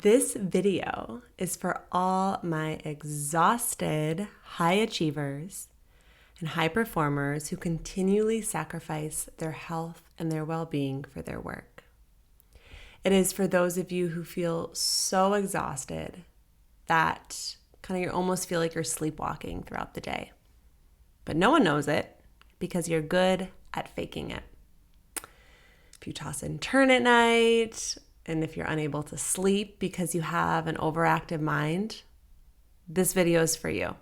This video is for all my exhausted high achievers and high performers who continually sacrifice their health and their well-being for their work. It is for those of you who feel so exhausted that you almost feel like you're sleepwalking throughout the day. But no one knows it because you're good at faking it. If you toss and turn at night, and if you're unable to sleep because you have an overactive mind, this video is for you.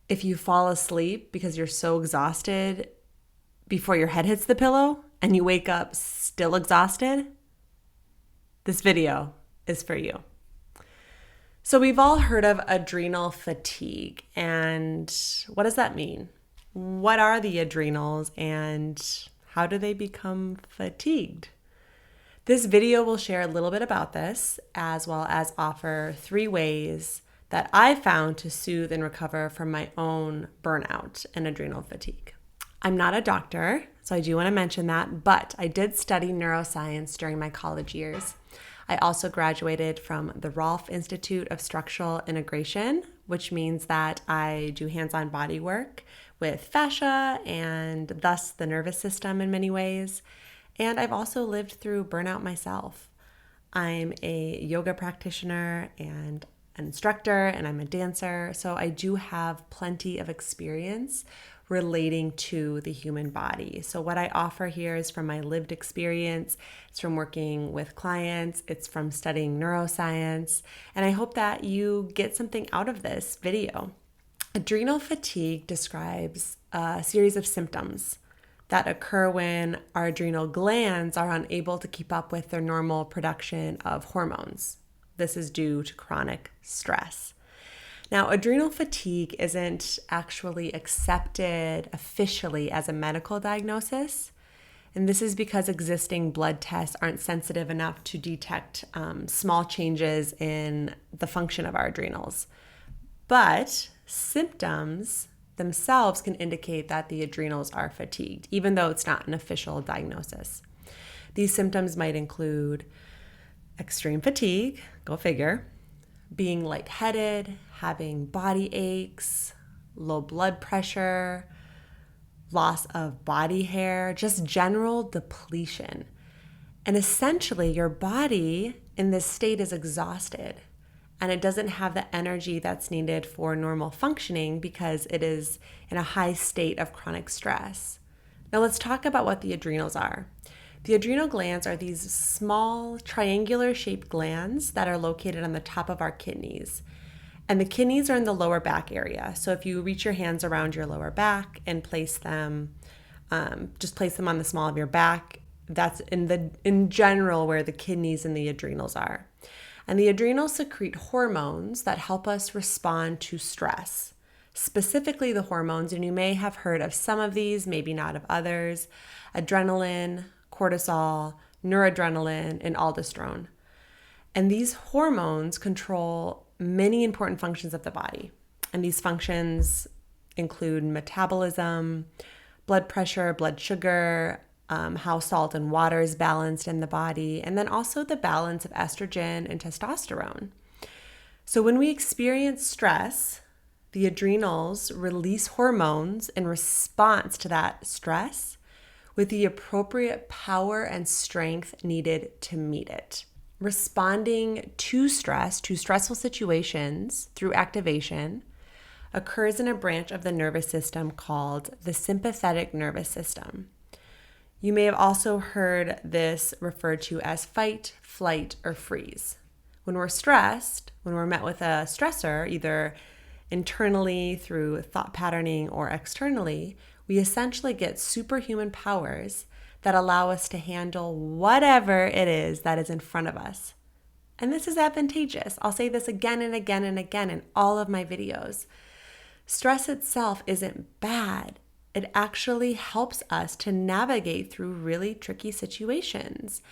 If you fall asleep because you're so exhausted before your head hits the pillow and you wake up still exhausted, this video is for you. So we've all heard of adrenal fatigue, and what does that mean? What are the adrenals and how do they become fatigued? This video will share a little bit about this, as well as offer 3 ways that I found to soothe and recover from my own burnout and adrenal fatigue. I'm not a doctor, so I do want to mention that, but I did study neuroscience during my college years. I also graduated from the Rolfe Institute of Structural Integration, which means that I do hands-on body work with fascia and thus the nervous system in many ways. And I've also lived through burnout myself. I'm a yoga practitioner and an instructor, and I'm a dancer. So I do have plenty of experience relating to the human body. So what I offer here is from my lived experience. It's from working with clients. It's from studying neuroscience. And I hope that you get something out of this video. Adrenal fatigue describes a series of symptoms that occur when our adrenal glands are unable to keep up with their normal production of hormones. This is due to chronic stress. Now, adrenal fatigue isn't actually accepted officially as a medical diagnosis, and this is because existing blood tests aren't sensitive enough to detect small changes in the function of our adrenals. But symptoms themselves can indicate that the adrenals are fatigued, even though it's not an official diagnosis. These symptoms might include extreme fatigue, go figure, being lightheaded, having body aches, low blood pressure, loss of body hair, just general depletion. And essentially, your body in this state is exhausted, and it doesn't have the energy that's needed for normal functioning because it is in a high state of chronic stress. Now let's talk about what the adrenals are. The adrenal glands are these small triangular shaped glands that are located on the top of our kidneys. And the kidneys are in the lower back area. So if you reach your hands around your lower back and place them on the small of your back, that's in general where the kidneys and the adrenals are. And the adrenals secrete hormones that help us respond to stress, specifically the hormones, and you may have heard of some of these, maybe not of others: adrenaline, cortisol, noradrenaline, and aldosterone. And these hormones control many important functions of the body. And these functions include metabolism, blood pressure, blood sugar, how salt and water is balanced in the body, and then also the balance of estrogen and testosterone. So when we experience stress, the adrenals release hormones in response to that stress with the appropriate power and strength needed to meet it. Responding to stress, to stressful situations through activation, occurs in a branch of the nervous system called the sympathetic nervous system. You may have also heard this referred to as fight, flight, or freeze. When we're stressed, when we're met with a stressor, either internally through thought patterning or externally, we essentially get superhuman powers that allow us to handle whatever it is that is in front of us. And this is advantageous. I'll say this again and again and again in all of my videos. Stress itself isn't bad. It actually helps us to navigate through really tricky situations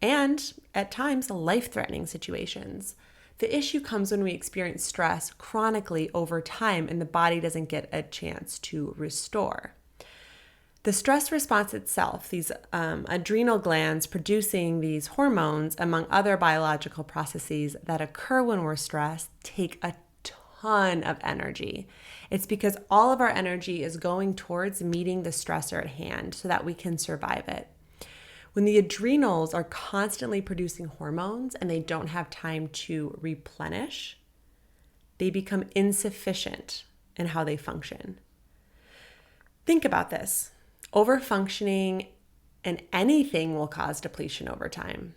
and at times life-threatening situations. The issue comes when we experience stress chronically over time and the body doesn't get a chance to restore. The stress response itself, these adrenal glands producing these hormones, among other biological processes that occur when we're stressed, take a ton of energy. It's because all of our energy is going towards meeting the stressor at hand so that we can survive it. When the adrenals are constantly producing hormones and they don't have time to replenish, they become insufficient in how they function. Think about this. Overfunctioning in anything will cause depletion over time.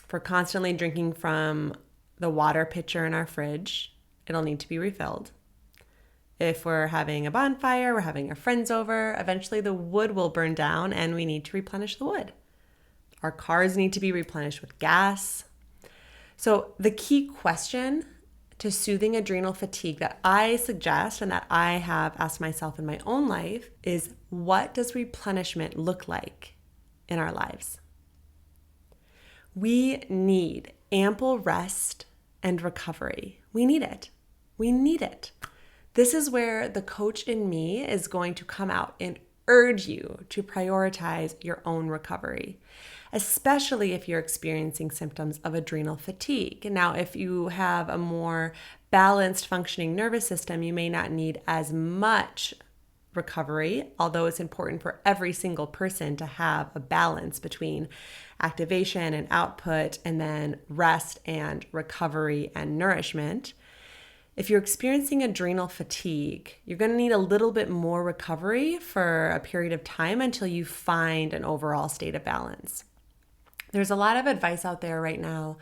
If we're constantly drinking from the water pitcher in our fridge, it'll need to be refilled. If we're having a bonfire, we're having our friends over, eventually the wood will burn down and we need to replenish the wood. Our cars need to be replenished with gas. So the key question to soothing adrenal fatigue that I suggest and that I have asked myself in my own life is, what does replenishment look like in our lives? We need ample rest and recovery. We need it. We need it. This is where the coach in me is going to come out and urge you to prioritize your own recovery, especially if you're experiencing symptoms of adrenal fatigue. Now, if you have a more balanced functioning nervous system, you may not need as much recovery, although it's important for every single person to have a balance between activation and output, and then rest and recovery and nourishment. If you're experiencing adrenal fatigue, you're going to need a little bit more recovery for a period of time until you find an overall state of balance. There's a lot of advice out there right now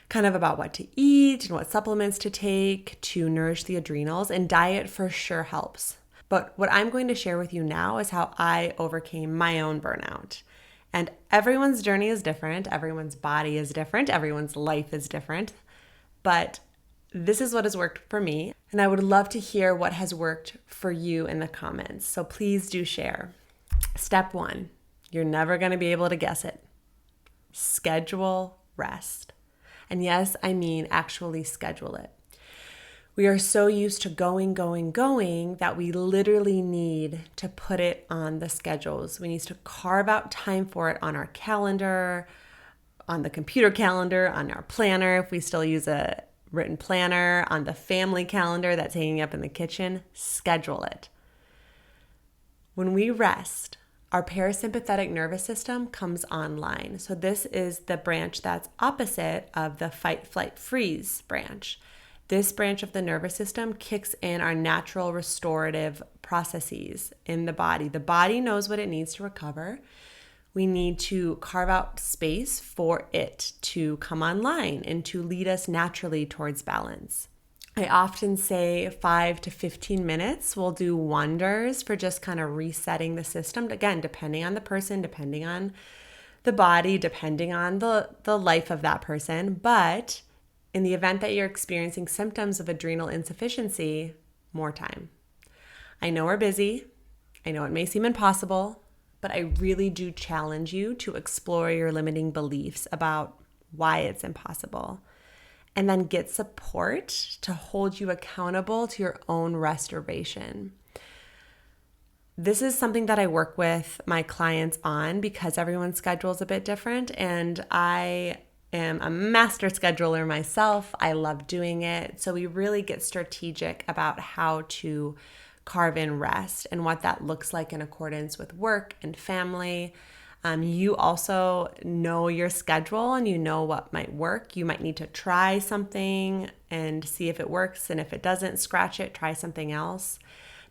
kind of about what to eat and what supplements to take to nourish the adrenals, and diet for sure helps. But what I'm going to share with you now is how I overcame my own burnout. And everyone's journey is different, everyone's body is different, everyone's life is different, but this is what has worked for me, and I would love to hear what has worked for you in the comments. So please do share. Step 1, you're never going to be able to guess it. Schedule rest. And yes, I mean actually schedule it. We are so used to going that we literally need to put it on the schedules. We need to carve out time for it on our calendar, on the computer calendar, on our planner, if we still use a written planner, on the family calendar that's hanging up in the kitchen. Schedule it. When we rest, our parasympathetic nervous system comes online. So this is the branch that's opposite of the fight, flight, freeze branch. This branch of the nervous system kicks in our natural restorative processes in the body. The body knows what it needs to recover. We need to carve out space for it to come online and to lead us naturally towards balance. I often say 5 to 15 minutes will do wonders for just kind of resetting the system. Again, depending on the person, depending on the body, depending on the life of that person. But in the event that you're experiencing symptoms of adrenal insufficiency, more time. I know we're busy. I know it may seem impossible, but I really do challenge you to explore your limiting beliefs about why it's impossible, and then get support to hold you accountable to your own restoration. This is something that I work with my clients on because everyone's schedule is a bit different, and I am a master scheduler myself. I love doing it. So we really get strategic about how to carve in rest and what that looks like in accordance with work and family. You also know your schedule and you know what might work. You might need to try something and see if it works. And if it doesn't, scratch it, try something else.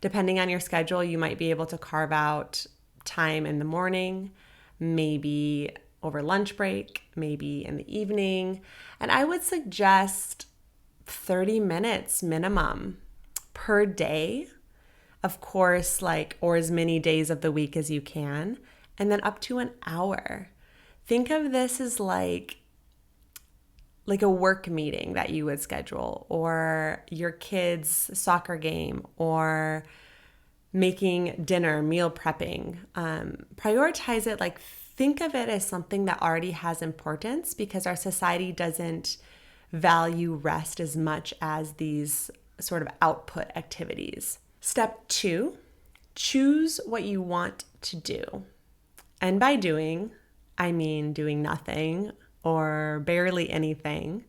Depending on your schedule, you might be able to carve out time in the morning, maybe over lunch break, maybe in the evening. And I would suggest 30 minutes minimum per day. Of course, or as many days of the week as you can, and then up to an hour. Think of this as like a work meeting that you would schedule, or your kids' soccer game, or making dinner, meal prepping. Prioritize it, think of it as something that already has importance, because our society doesn't value rest as much as these sort of output activities. Step 2, choose what you want to do. And by doing, I mean doing nothing or barely anything.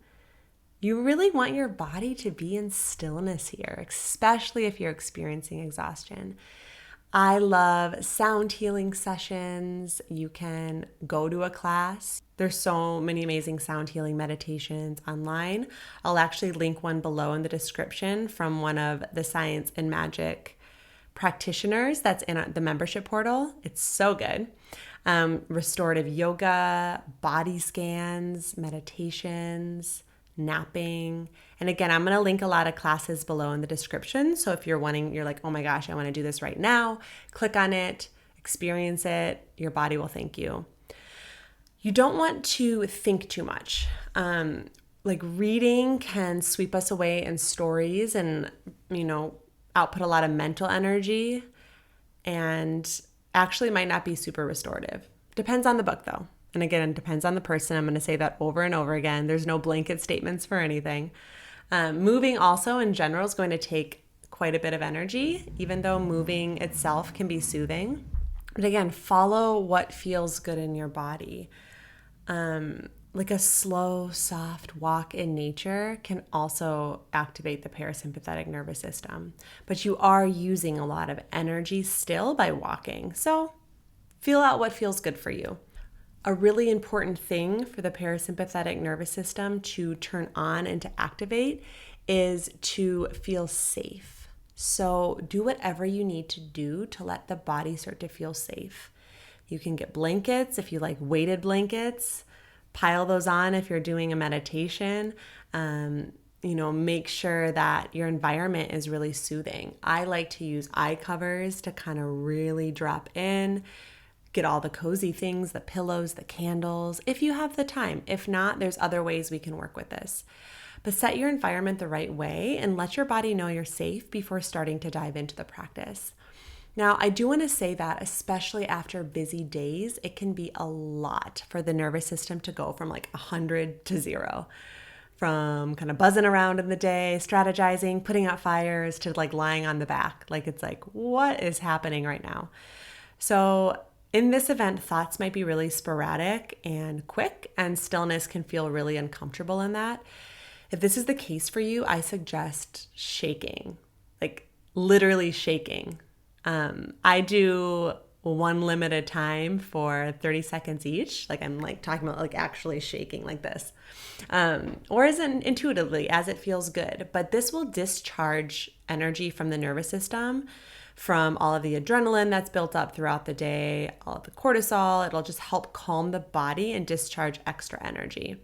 You really want your body to be in stillness here, especially if you're experiencing exhaustion. I love sound healing sessions. You can go to a class. There's so many amazing sound healing meditations online. I'll actually link one below in the description from one of the Science and Magic practitioners that's in the membership portal. It's so good. Restorative yoga, body scans, meditations, napping. And again, I'm going to link a lot of classes below in the description. So if you're like, oh my gosh, I want to do this right now, click on it, experience it. Your body will thank you. You don't want to think too much. Like reading can sweep us away in stories and, output a lot of mental energy and actually might not be super restorative. Depends on the book though. And again, it depends on the person. I'm going to say that over and over again. There's no blanket statements for anything. Moving also in general is going to take quite a bit of energy, even though moving itself can be soothing. But again, follow what feels good in your body. Like a slow, soft walk in nature can also activate the parasympathetic nervous system. But you are using a lot of energy still by walking. So feel out what feels good for you. A really important thing for the parasympathetic nervous system to turn on and to activate is to feel safe. So do whatever you need to do to let the body start to feel safe. You can get blankets if you like weighted blankets. Pile those on if you're doing a meditation. Make sure that your environment is really soothing. I like to use eye covers to kind of really drop in. Get all the cozy things, the pillows, the candles, if you have the time. If not, there's other ways we can work with this. But set your environment the right way and let your body know you're safe before starting to dive into the practice. Now, I do want to say that especially after busy days, it can be a lot for the nervous system to go from like 100 to 0. From kind of buzzing around in the day, strategizing, putting out fires, to like lying on the back. Like it's like, what is happening right now? So in this event, thoughts might be really sporadic and quick, and stillness can feel really uncomfortable in that. If this is the case for you, I suggest shaking, like literally shaking. I do one limited time for 30 seconds each. Like I'm like talking about like actually shaking like this, or as intuitively as it feels good. But this will discharge energy from the nervous system, from all of the adrenaline that's built up throughout the day, all of the cortisol. It'll just help calm the body and discharge extra energy.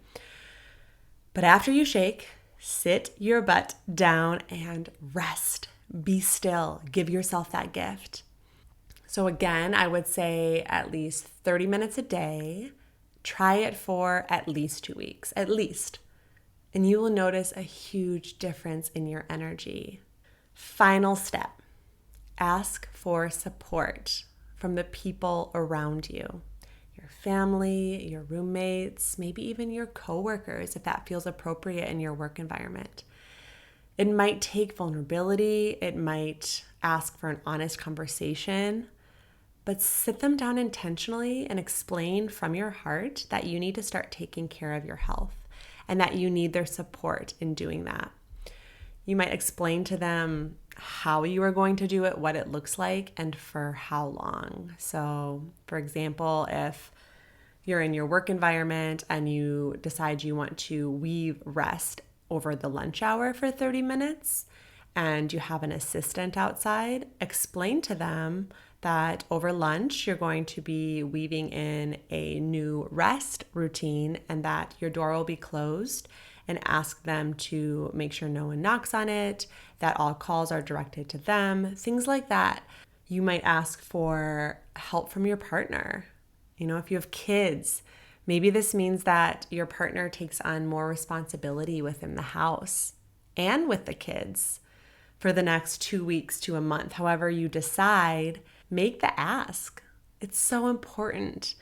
But after you shake, sit your butt down and rest. Be still. Give yourself that gift. So again, I would say at least 30 minutes a day. Try it for at least 2 weeks, at least. And you will notice a huge difference in your energy. Final step. Ask for support from the people around you. Your family, your roommates, maybe even your coworkers, if that feels appropriate in your work environment. It might take vulnerability. It might ask for an honest conversation, but sit them down intentionally and explain from your heart that you need to start taking care of your health and that you need their support in doing that. You might explain to them how you are going to do it, what it looks like, and for how long. So, for example, if you're in your work environment and you decide you want to weave rest over the lunch hour for 30 minutes and you have an assistant outside, explain to them that over lunch you're going to be weaving in a new rest routine and that your door will be closed, and ask them to make sure no one knocks on it, that all calls are directed to them, things like that. You might ask for help from your partner. If you have kids, maybe this means that your partner takes on more responsibility within the house and with the kids for the next 2 weeks to a month. However you decide, make the ask. It's so important.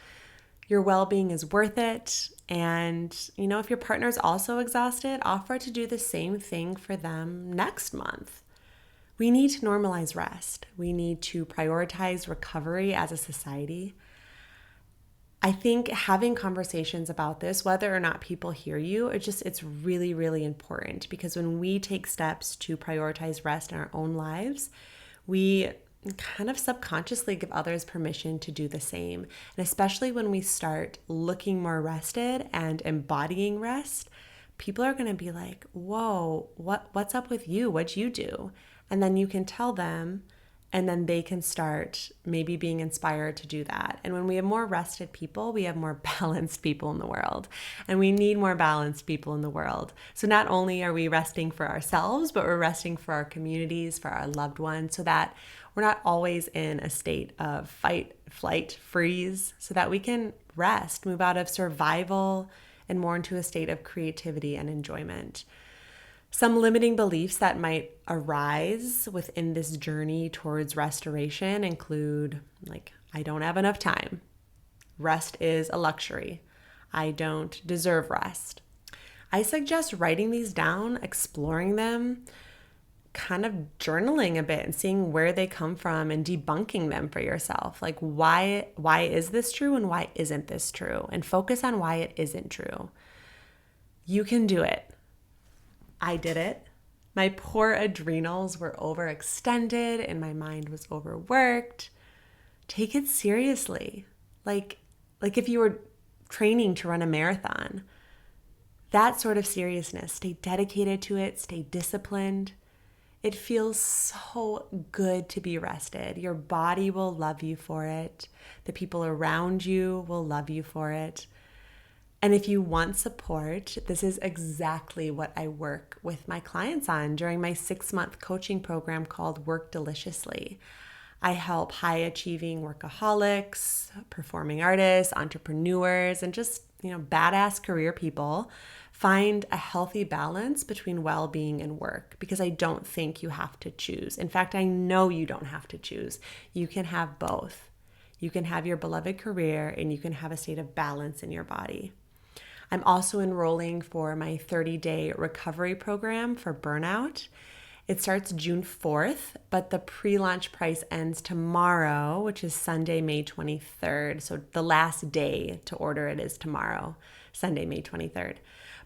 Your well-being is worth it. And, if your partner's also exhausted, offer to do the same thing for them next month. We need to normalize rest. We need to prioritize recovery as a society. I think having conversations about this, whether or not people hear you, it's really, really important, because when we take steps to prioritize rest in our own lives, we kind of subconsciously give others permission to do the same. And especially when we start looking more rested and embodying rest, people are going to be like, whoa, what's up with you? What'd you do? And then you can tell them, and then they can start maybe being inspired to do that. And when we have more rested people, we have more balanced people in the world. And we need more balanced people in the world. So not only are we resting for ourselves, but we're resting for our communities, for our loved ones, so that we're not always in a state of fight, flight, freeze, so that we can rest, move out of survival, and more into a state of creativity and enjoyment. Some limiting beliefs that might arise within this journey towards restoration include, like, I don't have enough time. Rest is a luxury. I don't deserve rest. I suggest writing these down, exploring them, kind of journaling a bit and seeing where they come from and debunking them for yourself. Like, why is this true and why isn't this true? And focus on why it isn't true. You can do it. I did it. My poor adrenals were overextended and my mind was overworked. Take it seriously. Like if you were training to run a marathon, that sort of seriousness. Stay dedicated to it. Stay disciplined. It feels so good to be rested. Your body will love you for it. The people around you will love you for it. And if you want support, this is exactly what I work with my clients on during my 6-month coaching program called Work Deliciously. I help high-achieving workaholics, performing artists, entrepreneurs, and just, badass career people find a healthy balance between well-being and work, because I don't think you have to choose. In fact, I know you don't have to choose. You can have both. You can have your beloved career and you can have a state of balance in your body. I'm also enrolling for my 30-day recovery program for burnout. It starts June 4th, but the pre-launch price ends tomorrow, which is Sunday, May 23rd. So the last day to order it is tomorrow, Sunday, May 23rd.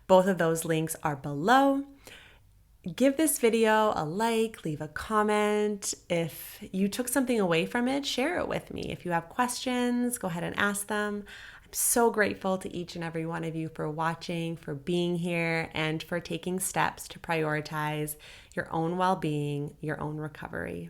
Both of those links are below. Give this video a like, leave a comment. If you took something away from it, share it with me. If you have questions, go ahead and ask them. I'm so grateful to each and every one of you for watching, for being here, and for taking steps to prioritize your own well-being, your own recovery.